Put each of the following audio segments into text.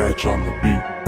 scratch on the beat.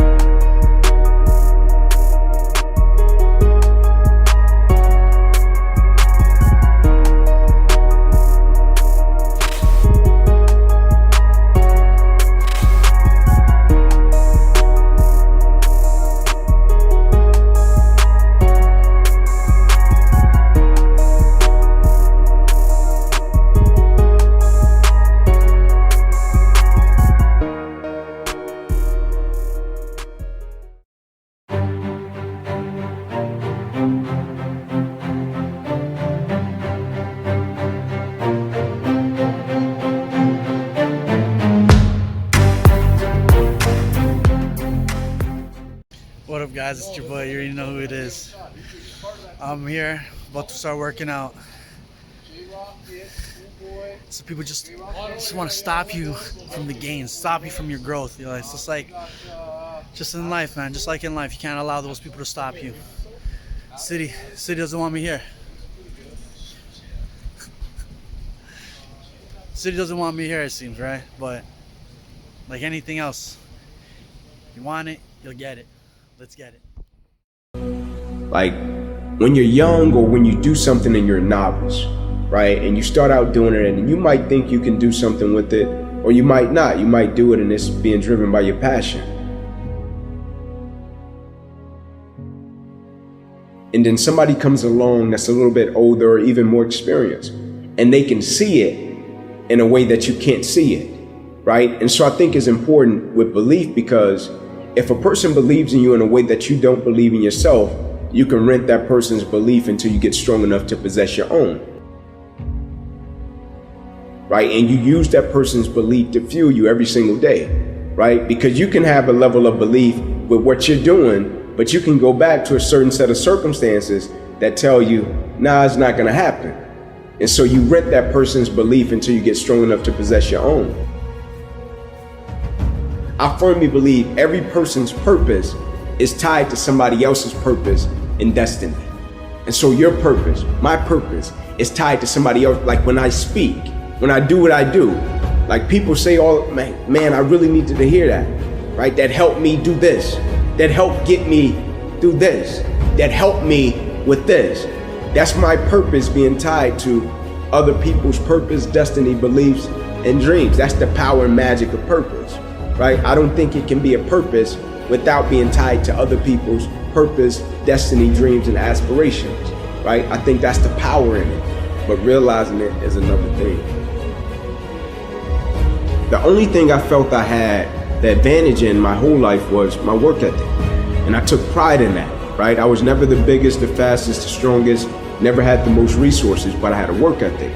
What up, guys? It's your boy. You already know who it is. I'm here, about to start working out. So people just want to stop you from the gains, stop you from your growth. You know, it's just like, just in life, man. Just like in life, you can't allow those people to stop you. City doesn't want me here. City doesn't want me here, it seems, right? But like anything else, you want it, you'll get it. Let's get it. Like when you're young or when you do something and you're a novice, right? And you start out doing it and you might think you can do something with it, or you might not. You might do it and it's being driven by your passion. And then somebody comes along that's a little bit older or even more experienced, and they can see it in a way that you can't see it, right? And so I think it's important with belief, because if a person believes in you in a way that you don't believe in yourself, you can rent that person's belief until you get strong enough to possess your own. Right? And you use that person's belief to fuel you every single day, right? Because you can have a level of belief with what you're doing, but you can go back to a certain set of circumstances that tell you, nah, it's not gonna happen. And so you rent that person's belief until you get strong enough to possess your own. I firmly believe every person's purpose is tied to somebody else's purpose and destiny. And so your purpose, my purpose, is tied to somebody else. Like when I speak, when I do what I do, like people say, oh man, I really needed to hear that, right? That helped me do this, that helped get me through this, that helped me with this. That's my purpose being tied to other people's purpose, destiny, beliefs, and dreams. That's the power and magic of purpose. Right? I don't think it can be a purpose without being tied to other people's purpose, destiny, dreams, and aspirations. Right? I think that's the power in it, but realizing it is another thing. The only thing I felt I had the advantage in my whole life was my work ethic, and I took pride in that. Right? I was never the biggest, the fastest, the strongest, never had the most resources, but I had a work ethic.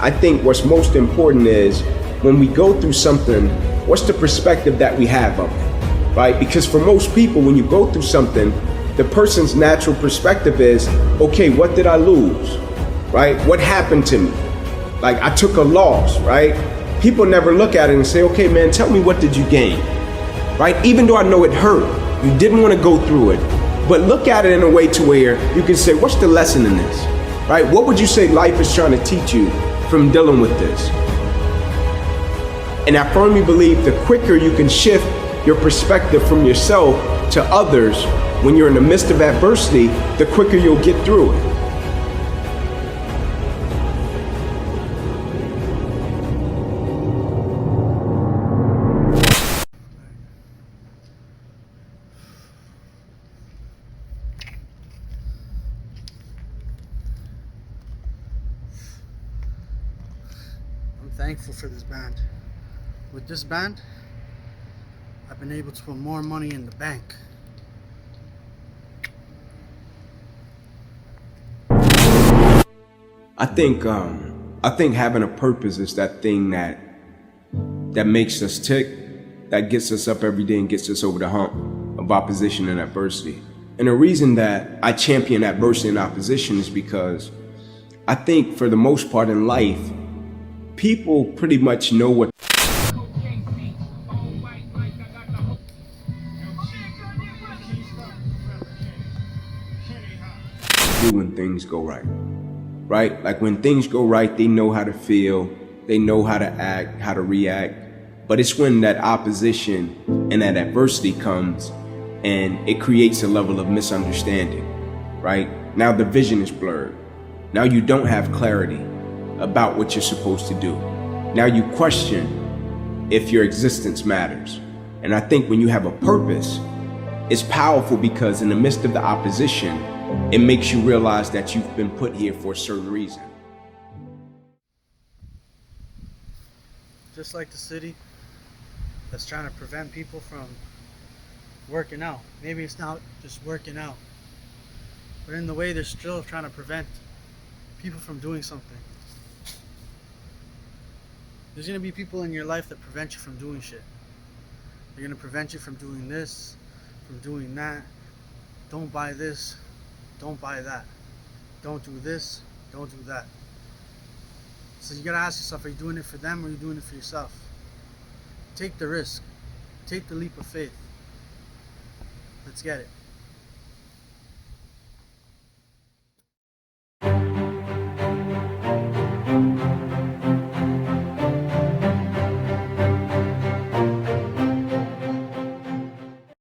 I think what's most important is, when we go through something, what's the perspective that we have of it, right? Because for most people, when you go through something, the person's natural perspective is, okay, what did I lose, right? What happened to me? Like I took a loss, right? People never look at it and say, okay, man, tell me, what did you gain, right? Even though I know it hurt, you didn't want to go through it, but look at it in a way to where you can say, what's the lesson in this, right? What would you say life is trying to teach you from dealing with this? And I firmly believe the quicker you can shift your perspective from yourself to others when you're in the midst of adversity, the quicker you'll get through it. I'm thankful for this band. With this band, I've been able to put more money in the bank. I think having a purpose is that thing that makes us tick, that gets us up every day and gets us over the hump of opposition and adversity. And the reason that I champion adversity and opposition is because I think for the most part in life, people pretty much know what do when things go right, right? Like when things go right, they know how to feel, they know how to act, how to react. But it's when that opposition and that adversity comes and it creates a level of misunderstanding, right? Now the vision is blurred. Now you don't have clarity about what you're supposed to do. Now you question if your existence matters. And I think when you have a purpose, it's powerful because in the midst of the opposition, it makes you realize that you've been put here for a certain reason. Just like the city that's trying to prevent people from working out. Maybe it's not just working out, but in the way they're still trying to prevent people from doing something. There's going to be people in your life that prevent you from doing shit. They're going to prevent you from doing this, from doing that. Don't buy this, don't buy that. Don't do this, don't do that. So you gotta ask yourself, are you doing it for them or are you doing it for yourself? Take the risk. Take the leap of faith. Let's get it.